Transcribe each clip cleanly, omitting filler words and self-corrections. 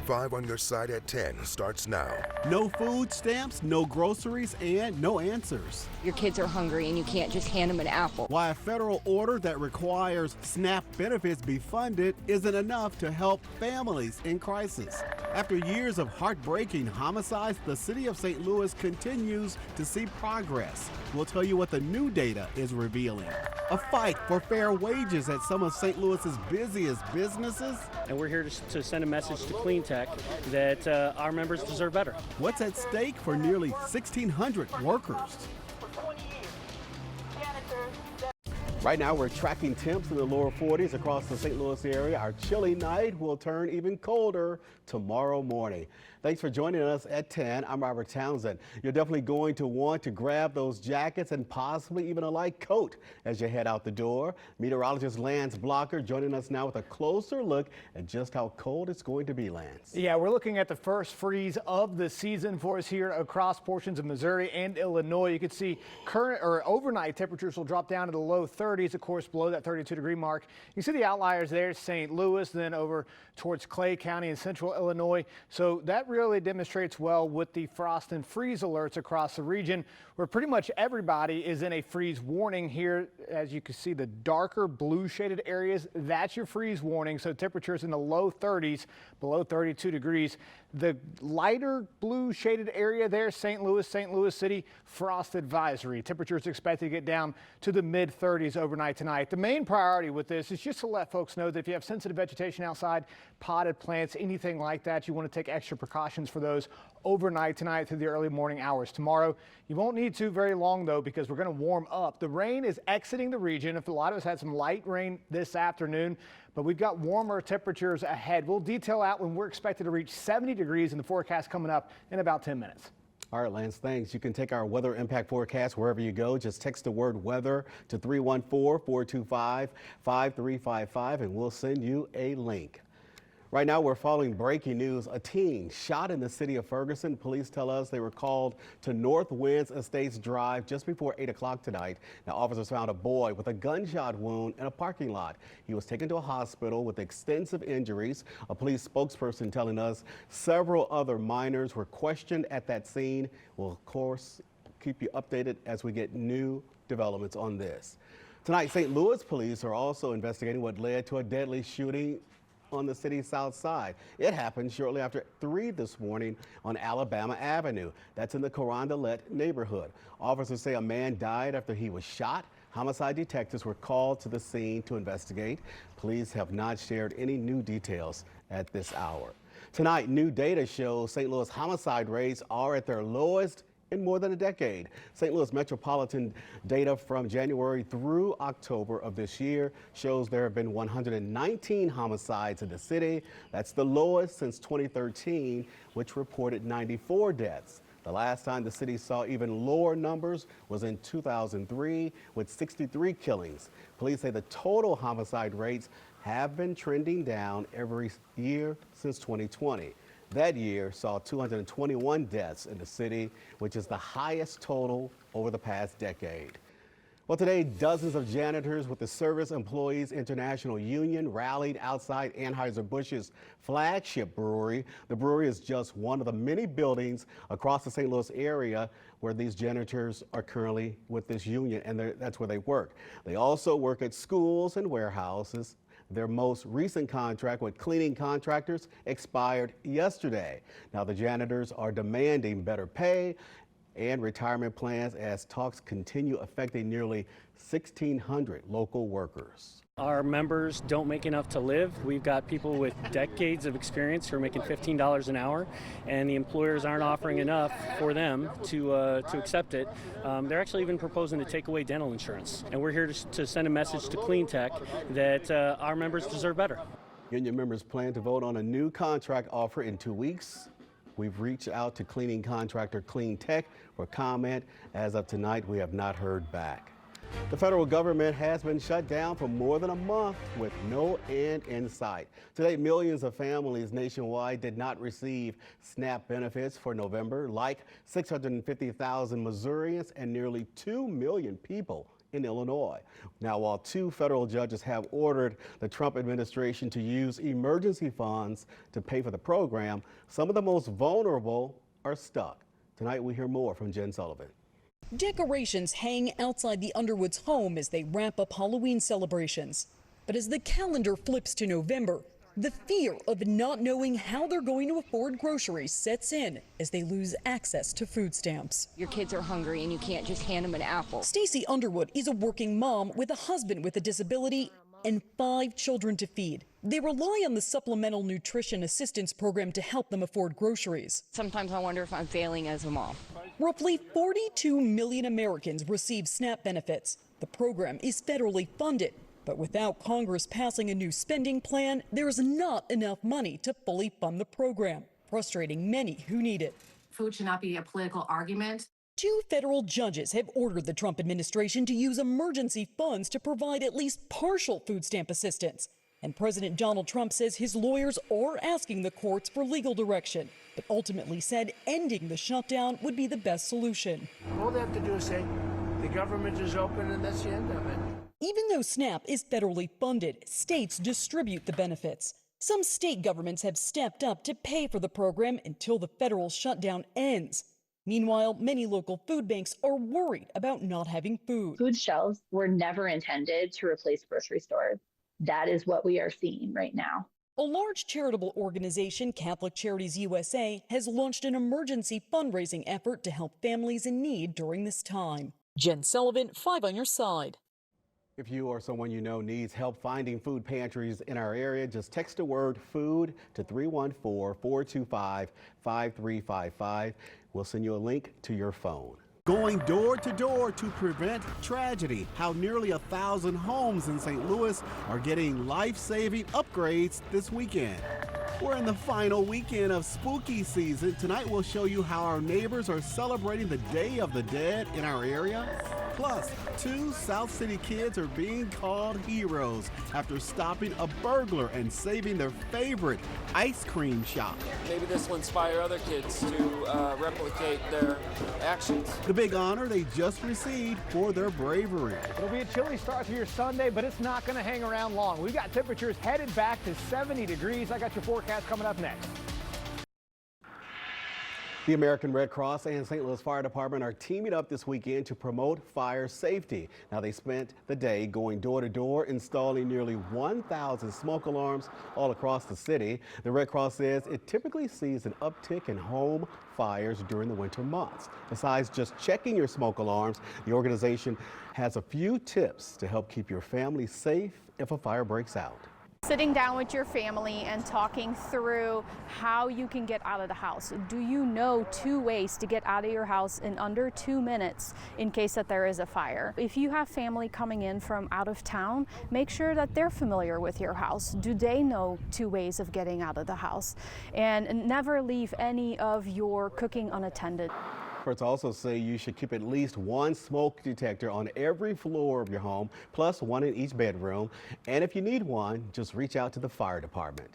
5 on your side at 10 starts now. No food stamps, no groceries, and no answers. Your kids are hungry and you can't just hand them an apple. Why a federal order that requires SNAP benefits be funded isn't enough to help families in crisis. After years of heartbreaking homicides, the city of St. Louis continues to see progress. We'll tell you what the new data is revealing. A fight for fair wages at some of St. Louis's busiest businesses. And we're here to send a message to Clean Tech that our members deserve better. What's at stake for nearly 1,600 workers? Right now, we're tracking temps in the lower 40s across the St. Louis area. Our chilly night will turn even colder tomorrow morning. Thanks for joining us at 10. I'm Robert Townsend. You're definitely going to want to grab those jackets and possibly even a light coat as you head out the door. Meteorologist Lance Blocker joining us now with a closer look at just how cold it's going to be, Lance. Yeah, we're looking at the first freeze of the season for us here across portions of Missouri and Illinois. You can see current or overnight temperatures will drop down to the low 30s, of course, below that 32-degree mark. You see the outliers there, St. Louis, then over towards Clay County in central Illinois. So that really demonstrates well with the frost and freeze alerts across the region, where pretty much everybody is in a freeze warning here. As you can see, the darker blue shaded areas, that's your freeze warning. So temperatures in the low 30s, below 32 degrees. The lighter blue shaded area there, St. Louis City, frost advisory. Temperatures expected to get down to the mid 30s overnight tonight. The main priority with this is just to let folks know that if you have sensitive vegetation outside, potted plants, anything like that, you want to take extra precautions for those overnight tonight through the early morning hours. Tomorrow, you won't need to very long though, because we're going to warm up. The rain is exiting the region. If a lot of us had some light rain this afternoon, but we've got warmer temperatures ahead. We'll detail out when we're expected to reach 70 degrees in the forecast coming up in about 10 minutes. All right, Lance, thanks. You can take our weather impact forecast wherever you go. Just text the word weather to 314-425-5355 and we'll send you a link. Right now, we're following breaking news. A teen shot in the city of Ferguson. Police tell us they were called to North Winds Estates Drive just before 8 o'clock tonight. Now, officers found a boy with a gunshot wound in a parking lot. He was taken to a hospital with extensive injuries. A police spokesperson telling us several other minors were questioned at that scene. We'll, of course, keep you updated as we get new developments on this. Tonight, St. Louis police are also investigating what led to a deadly shooting on the city's south side. It happened shortly after 3 this morning on Alabama Avenue. That's in the Carondelet neighborhood. Officers say a man died after he was shot. Homicide detectives were called to the scene to investigate. Police have not shared any new details at this hour. Tonight, new data shows St. Louis homicide rates are at their lowest in more than a decade. St. Louis metropolitan data from January through October of this year shows there have been 119 homicides in the city. That's the lowest since 2013, which reported 94 deaths. The last time the city saw even lower numbers was in 2003 with 63 killings. Police say the total homicide rates have been trending down every year since 2020. That year saw 221 deaths in the city, which is the highest total over the past decade. Well, today, dozens of janitors with the Service Employees International Union rallied outside Anheuser-Busch's flagship brewery. The brewery is just one of the many buildings across the St. Louis area where these janitors are currently with this union, and that's where they work. They also work at schools and warehouses. Their most recent contract with cleaning contractors expired yesterday. Now the janitors are demanding better pay and retirement plans as talks continue affecting nearly 1,600 local workers. Our members don't make enough to live. We've got people with decades of experience who are making $15 an hour, and the employers aren't offering enough for them to accept it. They're actually even proposing to take away dental insurance. And we're here to send a message to Clean Tech that our members deserve better. Union members plan to vote on a new contract offer in 2 weeks. We've reached out to cleaning contractor Clean Tech for comment. As of tonight, we have not heard back. The federal government has been shut down for more than a month with no end in sight. Today, millions of families nationwide did not receive SNAP benefits for November, like 650,000 Missourians and nearly 2 million people in Illinois. Now, while 2 federal judges have ordered the Trump administration to use emergency funds to pay for the program, some of the most vulnerable are stuck. Tonight, we hear more from Jen Sullivan. Decorations hang outside the Underwoods' home as they wrap up Halloween celebrations. But as the calendar flips to November, the fear of not knowing how they're going to afford groceries sets in as they lose access to food stamps. Your kids are hungry and you can't just hand them an apple. Stacy Underwood is a working mom with a husband with a disability and 5 children to feed. They rely on the Supplemental Nutrition Assistance Program to help them afford groceries. Sometimes I wonder if I'm failing as a mom. Roughly 42 million Americans receive SNAP benefits. The program is federally funded, but without Congress passing a new spending plan, there's not enough money to fully fund the program, frustrating many who need it. Food should not be a political argument. 2 federal judges have ordered the Trump administration to use emergency funds to provide at least partial food stamp assistance. And President Donald Trump says his lawyers are asking the courts for legal direction, but ultimately said ending the shutdown would be the best solution. All they have to do is say the government is open and that's the end of it. Even though SNAP is federally funded, states distribute the benefits. Some state governments have stepped up to pay for the program until the federal shutdown ends. Meanwhile, many local food banks are worried about not having food. Food shelves were never intended to replace grocery stores. That is what we are seeing right now. A large charitable organization, Catholic Charities USA, has launched an emergency fundraising effort to help families in need during this time. Jen Sullivan, 5 on your side. If you or someone you know needs help finding food pantries in our area, just text the word food to 314-425-5355. We'll send you a link to your phone. Going door to door to prevent tragedy. How nearly 1,000 homes in St. Louis are getting life-saving upgrades this weekend. We're in the final weekend of spooky season. Tonight we'll show you how our neighbors are celebrating the Day of the Dead in our area. Plus, 2 South City kids are being called heroes after stopping a burglar and saving their favorite ice cream shop. Maybe this will inspire other kids to replicate their actions. The big honor they just received for their bravery. It'll be a chilly start to your Sunday, but it's not going to hang around long. We've got temperatures headed back to 70 degrees. I got your forecast coming up next. The American Red Cross and St. Louis Fire Department are teaming up this weekend to promote fire safety. Now, they spent the day going door to door, installing nearly 1,000 smoke alarms all across the city. The Red Cross says it typically sees an uptick in home fires during the winter months. Besides just checking your smoke alarms, the organization has a few tips to help keep your family safe if a fire breaks out. Sitting down with your family and talking through how you can get out of the house. Do you know 2 ways to get out of your house in under 2 minutes in case that there is a fire? If you have family coming in from out of town, make sure that they're familiar with your house. Do they know 2 ways of getting out of the house? And never leave any of your cooking unattended. Experts also say you should keep at least 1 smoke detector on every floor of your home, plus 1 in each bedroom. And if you need one, just reach out to the fire department.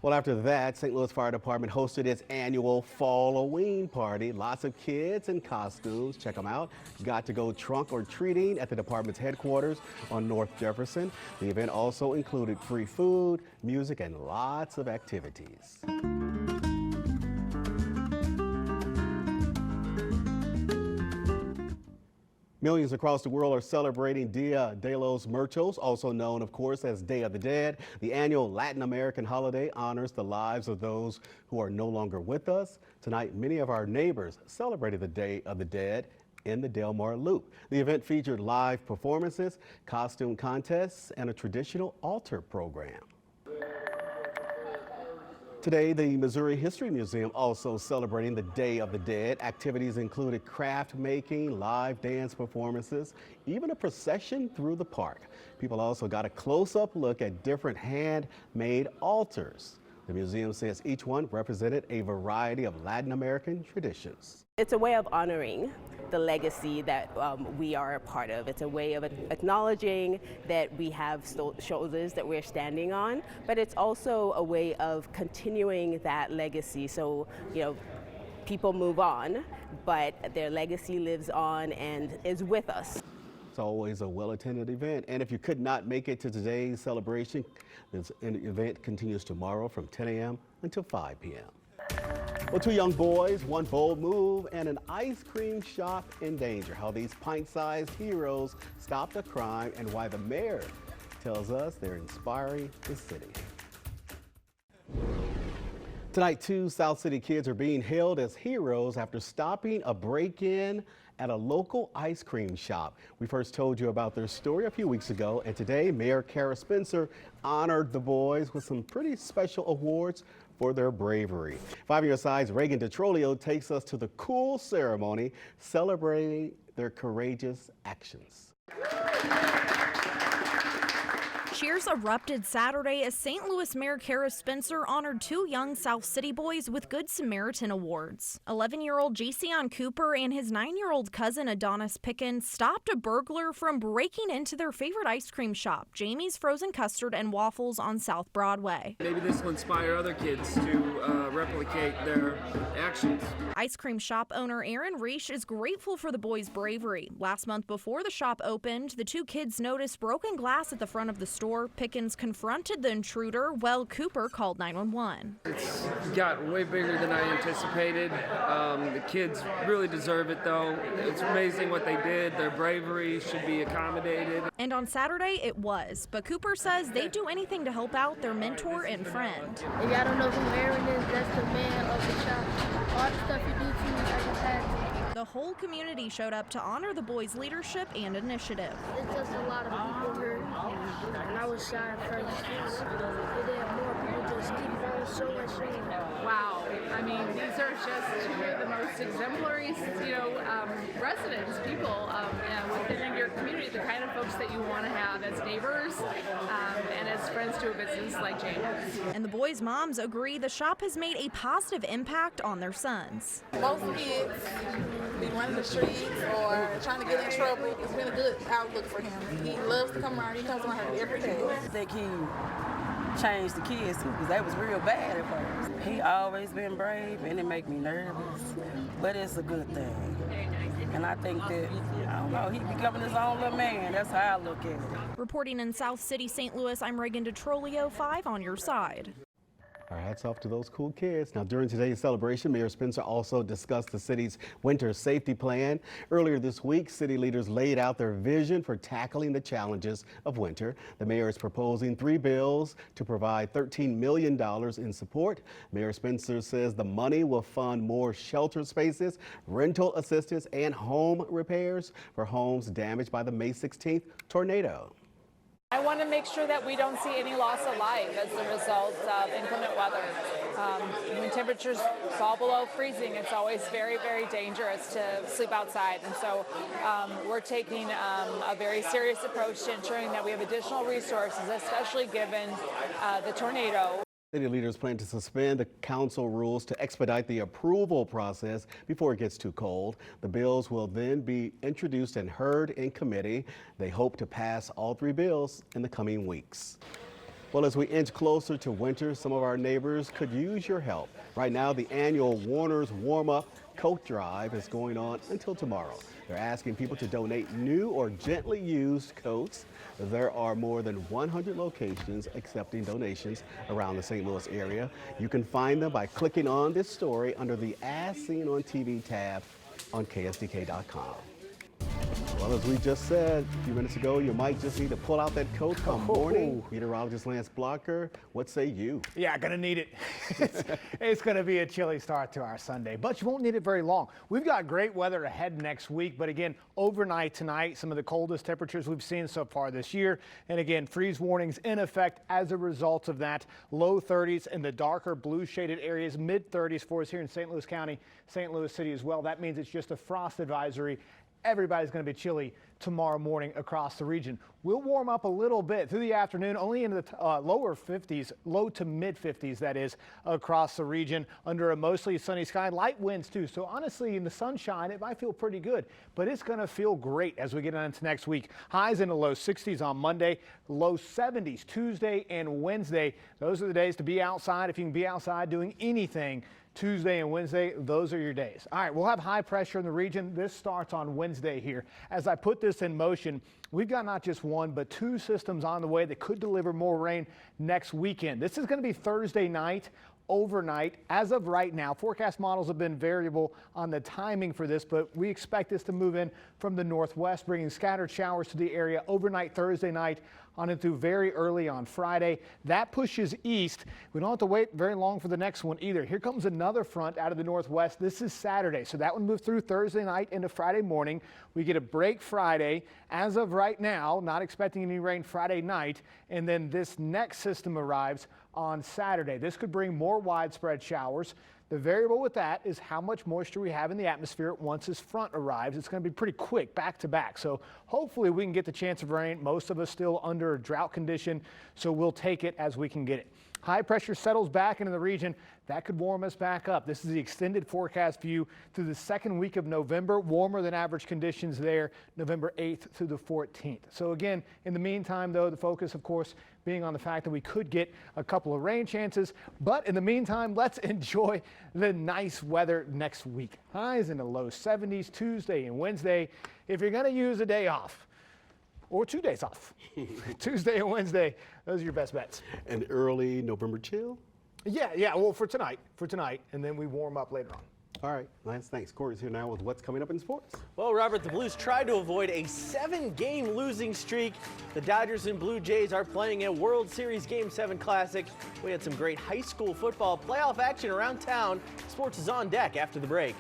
Well, after that, St. Louis Fire Department hosted its annual Fall-O-Ween party. Lots of kids in costumes. Check them out. Got to go trunk or treating at the department's headquarters on North Jefferson. The event also included free food, music, and lots of activities. Millions across the world are celebrating Dia de los Muertos, also known, of course, as Day of the Dead. The annual Latin American holiday honors the lives of those who are no longer with us. Tonight, many of our neighbors celebrated the Day of the Dead in the Del Mar Loop. The event featured live performances, costume contests, and a traditional altar program. Today, the Missouri History Museum also celebrating the Day of the Dead. Activities included craft making, live dance performances, even a procession through the park. People also got a close-up look at different handmade altars. The museum says each one represented a variety of Latin American traditions. It's a way of honoring the legacy that we are a part of. It's a way of acknowledging that we have shoulders that we're standing on, but it's also a way of continuing that legacy. So, you know, people move on, but their legacy lives on and is with us. always a well-attended event. And if you could not make it to today's celebration, this event continues tomorrow from 10 a.m. until 5 p.m. Well, 2 young boys, one bold move, and an ice cream shop in danger. How these pint-sized heroes stopped a crime and why the mayor tells us they're inspiring the city. Tonight, 2 South City kids are being hailed as heroes after stopping a break-in at a local ice cream shop. We first told you about their story a few weeks ago, and today Mayor Kara Spencer honored the boys with some pretty special awards for their bravery. 5 on your side's Reagan DeTrolio takes us to the cool ceremony celebrating their courageous actions. Cheers erupted Saturday as St. Louis Mayor Kara Spencer honored 2 young South City boys with Good Samaritan awards. 11-year-old Jason Cooper and his 9-year-old cousin Adonis Pickens stopped a burglar from breaking into their favorite ice cream shop, Jamie's Frozen Custard and Waffles on South Broadway. Maybe this will inspire other kids to replicate their actions. Ice cream shop owner Aaron Reish is grateful for the boys' bravery. Last month before the shop opened, the 2 kids noticed broken glass at the front of the store. Pickens confronted the intruder while Cooper called 911. It's got way bigger than I anticipated. The kids really deserve it, though. It's amazing what they did. Their bravery should be accommodated. And on Saturday, it was. But Cooper says they'd do anything to help out their mentor and friend. If y'all don't know who Aaron is, that's the man of the shop. All the stuff you do to me, I just had to. The whole community showed up to honor the boys' leadership and initiative. It's just a lot of people here, and I was shy at first. But then more people just keep on showing. Wow, I mean, these are just 2 of the most exemplary, residents, people within your community, the kind of folks that you want to have as neighbors and as friends to a business like James. And the boys' moms agree the shop has made a positive impact on their sons. Most kids be running the streets or trying to get in trouble. It's been a good outlook for him. He loves to come around. He comes around here every day. I think he changed the kids too, because they was real bad at first. He always been brave, and it make me nervous, but it's a good thing. And I think that, I don't know, he becoming his own little man. That's how I look at it. Reporting in South City, St. Louis, I'm Reagan DeTrolio, 5 on your side. Our hats off to those cool kids. Now, during today's celebration, Mayor Spencer also discussed the city's winter safety plan. Earlier this week, city leaders laid out their vision for tackling the challenges of winter. The mayor is proposing 3 bills to provide $13 million in support. Mayor Spencer says the money will fund more shelter spaces, rental assistance, and home repairs for homes damaged by the May 16th tornado. I want to make sure that we don't see any loss of life as a result of inclement weather. When temperatures fall below freezing, it's always very, very dangerous to sleep outside. And so we're taking a very serious approach to ensuring that we have additional resources, especially given the tornado. City leaders plan to suspend the council rules to expedite the approval process before it gets too cold. The bills will then be introduced and heard in committee. They hope to pass all 3 bills in the coming weeks. Well, as we inch closer to winter, some of our neighbors could use your help. Right now, the annual Warner's Warm-Up Coat Drive is going on until tomorrow. They're asking people to donate new or gently used coats. There are more than 100 locations accepting donations around the St. Louis area. You can find them by clicking on this story under the As Seen on TV tab on KSDK.com. Well, as we just said a few minutes ago, you might just need to pull out that coat come morning. Meteorologist Lance Blocker, what say you? Yeah, gonna need it. It's gonna be a chilly start to our Sunday, but you won't need it very long. We've got great weather ahead next week, but again, overnight tonight, some of the coldest temperatures we've seen so far this year. And again, freeze warnings in effect as a result of that. Low 30s in the darker blue shaded areas, mid 30s for us here in St. Louis County, St. Louis City as well. That means it's just a frost advisory. Everybody's going to be chilly tomorrow morning across the region. We'll warm up a little bit through the afternoon, only in the lower 50s, low to mid 50s, that is, across the region under a mostly sunny sky. Light winds, too. So honestly, in the sunshine, it might feel pretty good, but it's going to feel great as we get into next week. Highs in the low 60s on Monday, low 70s Tuesday and Wednesday. Those are the days to be outside. If you can be outside doing anything, Tuesday and Wednesday, those are your days. All right, we'll have high pressure in the region. This starts on Wednesday here. As I put this in motion, we've got not just one, but two systems on the way that could deliver more rain next weekend. This is going to be Thursday night, overnight. As of right now, forecast models have been variable on the timing for this, but we expect this to move in from the northwest, bringing scattered showers to the area overnight Thursday night on into very early on Friday. That pushes east. We don't have to wait very long for the next one either. Here comes another front out of the northwest. This is Saturday, so that one moves through Thursday night into Friday morning. We get a break Friday. As of right now, not expecting any rain Friday night, and then this next system arrives on Saturday. This could bring more widespread showers. The variable with that is how much moisture we have in the atmosphere once this front arrives. It's going to be pretty quick, back to back. So hopefully we can get the chance of rain. Most of us still under a drought condition, so we'll take it as we can get it. High pressure settles back into the region. That could warm us back up. This is the extended forecast view through the second week of November. Warmer than average conditions there, November 8th through the 14th. So again, in the meantime, though, the focus, of course, being on the fact that we could get a couple of rain chances. But in the meantime, let's enjoy the nice weather next week. Highs in the low 70s Tuesday and Wednesday. If you're going to use a day off, or 2 days off, Tuesday and Wednesday, those are your best bets. An early November chill? Yeah, well, for tonight, and then we warm up later on. All right, Lance, thanks. Corey's here now with what's coming up in sports. Well, Robert, the Blues tried to avoid a 7-game losing streak. The Dodgers and Blue Jays are playing a World Series Game 7 Classic. We had some great high school football playoff action around town. Sports is on deck after the break.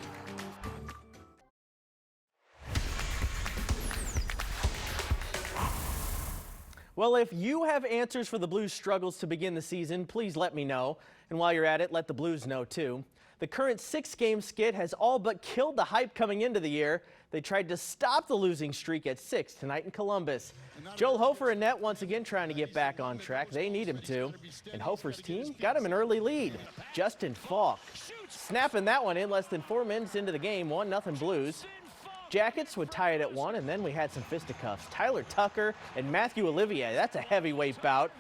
Well, if you have answers for the Blues' struggles to begin the season, please let me know. And while you're at it, let the Blues know, too. The current 6-game skid has all but killed the hype coming into the year. They tried to stop the losing streak at 6 tonight in Columbus. Joel Hofer and net once again trying to get back on track. They need him to. And Hofer's team got him an early lead. Justin Falk snapping that one in less than 4 minutes into the game, 1-0 Blues. Jackets would tie it at 1, and then we had some fisticuffs. Tyler Tucker and Matthew Olivier. That's a heavyweight bout.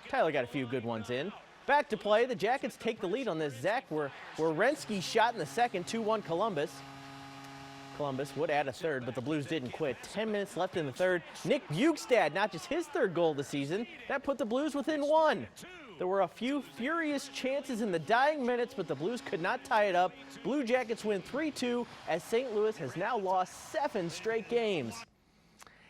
Tyler got a few good ones in. Back to play. The Jackets take the lead on this. Zach Werenski shot in the second, 2-1 Columbus. Columbus would add a third, but the Blues didn't quit. 10 minutes left in the third. Nick Bugstad, not just his third goal of the season. That put the Blues within 1. There were a few furious chances in the dying minutes, but the Blues could not tie it up. Blue Jackets win 3-2 as St. Louis has now lost 7 straight games.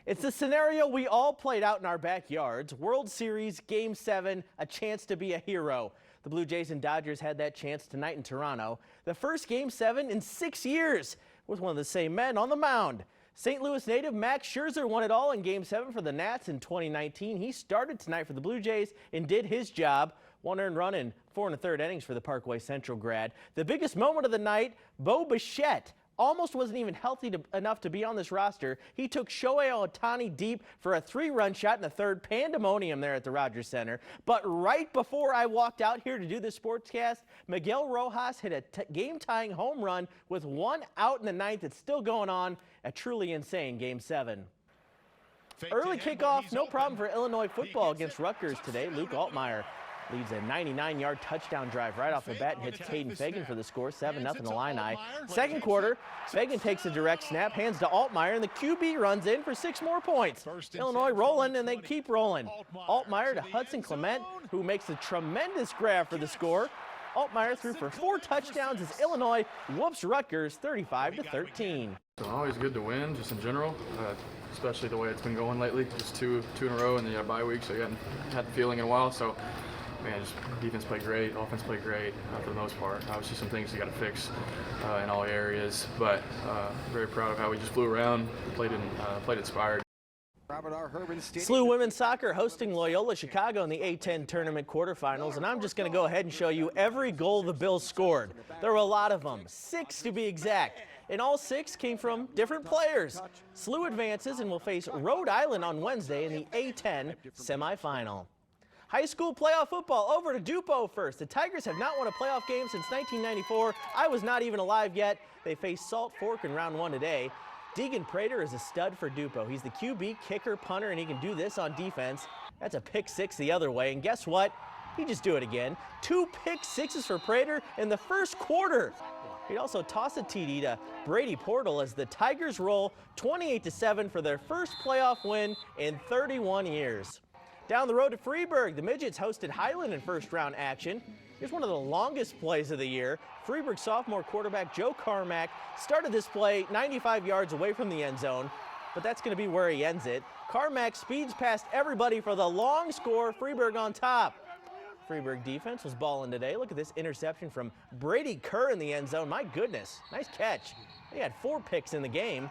It's the scenario we all played out in our backyards. World Series Game 7, a chance to be a hero. The Blue Jays and Dodgers had that chance tonight in Toronto. The first Game 7 in 6 years with one of the same men on the mound. St. Louis native Max Scherzer won it all in Game 7 for the Nats in 2019. He started tonight for the Blue Jays and did his job. 1 earned run in 4 1/3 innings for the Parkway Central grad. The biggest moment of the night, Bo Bichette almost wasn't even healthy enough to be on this roster. He took Shohei Ohtani deep for a 3-run shot in the third. Pandemonium there at the Rogers Center. But right before I walked out here to do this sportscast, Miguel Rojas hit a game-tying home run with 1 out in the 9th. It's still going on. A truly insane Game 7. Early kickoff, no problem for Illinois football against Rutgers today. Luke Altmaier leads a 99-yard touchdown drive right off the bat and hits Caden Fagan for the score, 7-0 Illini. Second quarter, Fagan takes a direct snap, hands to Altmaier, and the QB runs in for 6 more points. Illinois rolling, and they keep rolling. Altmaier to Hudson Clement, who makes a tremendous grab for the score. Altmaier threw for 4 touchdowns as Illinois whoops Rutgers 35-13. It's always good to win, just in general, especially the way it's been going lately. Just two in a row, and then you have a bye week, so you hadn't had the feeling in a while. So, man, just defense played great, offense played great for the most part. Obviously, some things you got to fix in all areas, but very proud of how we just flew around, played inspired. SLU women's soccer hosting Loyola Chicago in the A-10 tournament quarterfinals, and I'm just going to go ahead and show you every goal the Bills scored. There were a lot of them, 6 to be exact, and all 6 came from different players. SLU advances and will face Rhode Island on Wednesday in the A-10 semifinal. High school playoff football over to Dupo first. The Tigers have not won a playoff game since 1994. I was not even alive yet. They face Salt Fork in round 1 today. Deegan Prater is a stud for Dupo. He's the QB, kicker, punter, and he can do this on defense. That's a pick 6 the other way. And guess what? He'd just do it again. 2 pick-sixes for Prater in the first quarter. He'd also toss a TD to Brady Portal as the Tigers roll 28-7 for their first playoff win in 31 years. Down the road to Freeburg, the Midgets hosted Highland in first-round action. Here's one of the longest plays of the year. Freeburg sophomore quarterback Joe Carmack started this play 95 yards away from the end zone, but that's going to be where he ends it. Carmack speeds past everybody for the long score, Freeburg on top. Freeburg defense was balling today. Look at this interception from Brady Kerr in the end zone. My goodness, nice catch. They had 4 picks in the game.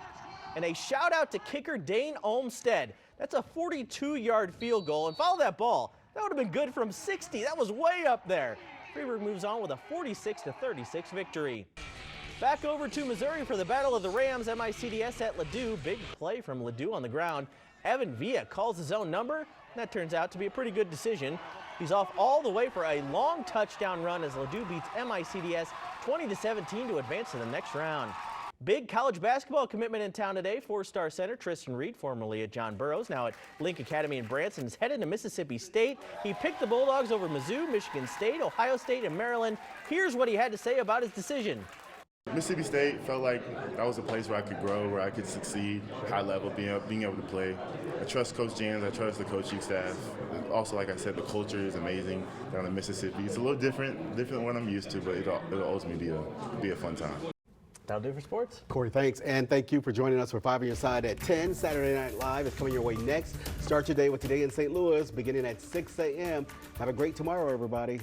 And a shout out to kicker Dane Olmstead. That's a 42-yard field goal, and follow that ball. That would have been good from 60. That was way up there. Freeburg moves on with a 46-36 victory. Back over to Missouri for the Battle of the Rams, MICDS at Ladue. Big play from Ladue on the ground. Evan Villa calls his own number. And that turns out to be a pretty good decision. He's off all the way for a long touchdown run as Ladue beats MICDS 20-17 to advance to the next round. Big college basketball commitment in town today. 4-star center Tristan Reed, formerly at John Burroughs, now at Link Academy in Branson, is headed to Mississippi State. He picked the Bulldogs over Mizzou, Michigan State, Ohio State, and Maryland. Here's what he had to say about his decision. Mississippi State felt like that was a place where I could grow, where I could succeed, high level, being able to play. I trust Coach Jans, I trust the coaching staff. Also, like I said, the culture is amazing down in Mississippi. It's a little different than what I'm used to, but it'll ultimately be a fun time. That'll do for sports. Corey, thanks. And thank you for joining us for 5 on Your Side at 10. Saturday Night Live is coming your way next. Start your day with Today in St. Louis beginning at 6 a.m. Have a great tomorrow, everybody.